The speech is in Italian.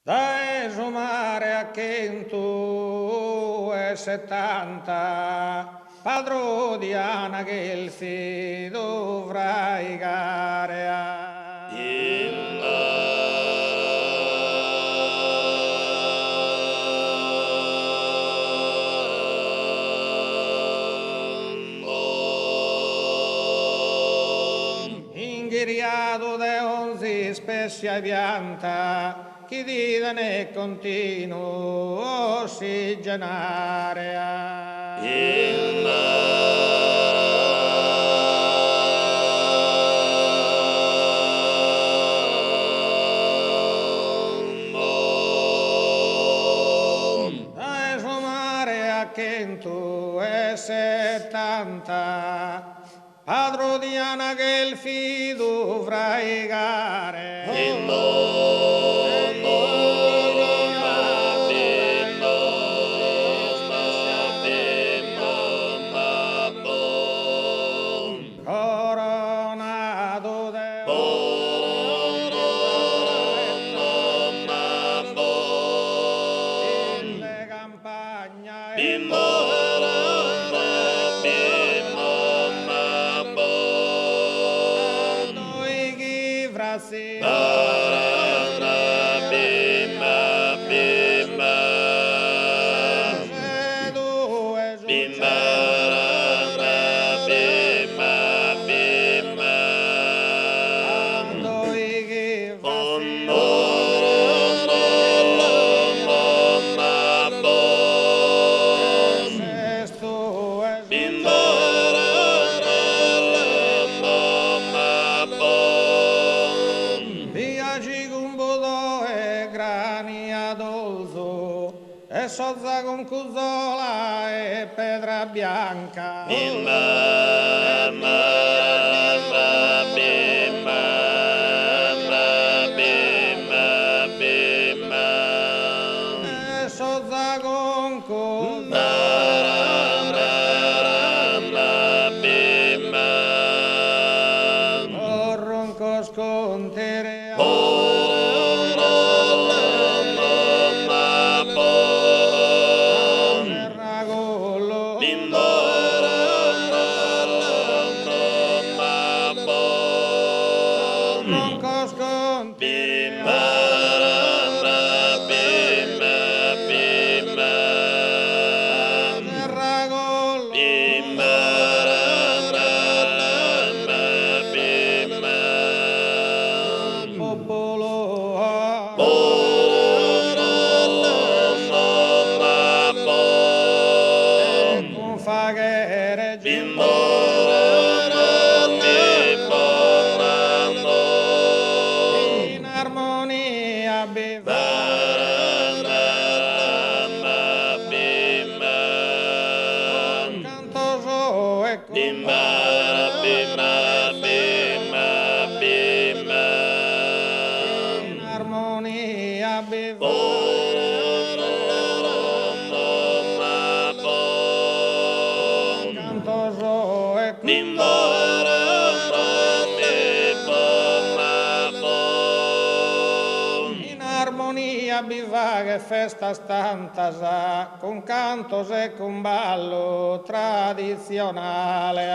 Da esumare a $170, padro di Ana Gelfi dovrai gare. Inghiriato de 11 specie pianta, chi dita ne continuo ossigenare. Da esumare a 170, padro di Ana Gelfi dovrai gare. Coronado de de campagna noi chi frasi due noi chi Viaggi con bodo e grani ad olzo, e sozza con cusola e pedra bianca. E sozza con ronco scontere. In armonia cantoso e in armonia cantoso e in armonia bivaga e festa stantasa con cantos e con ballo tradizionale.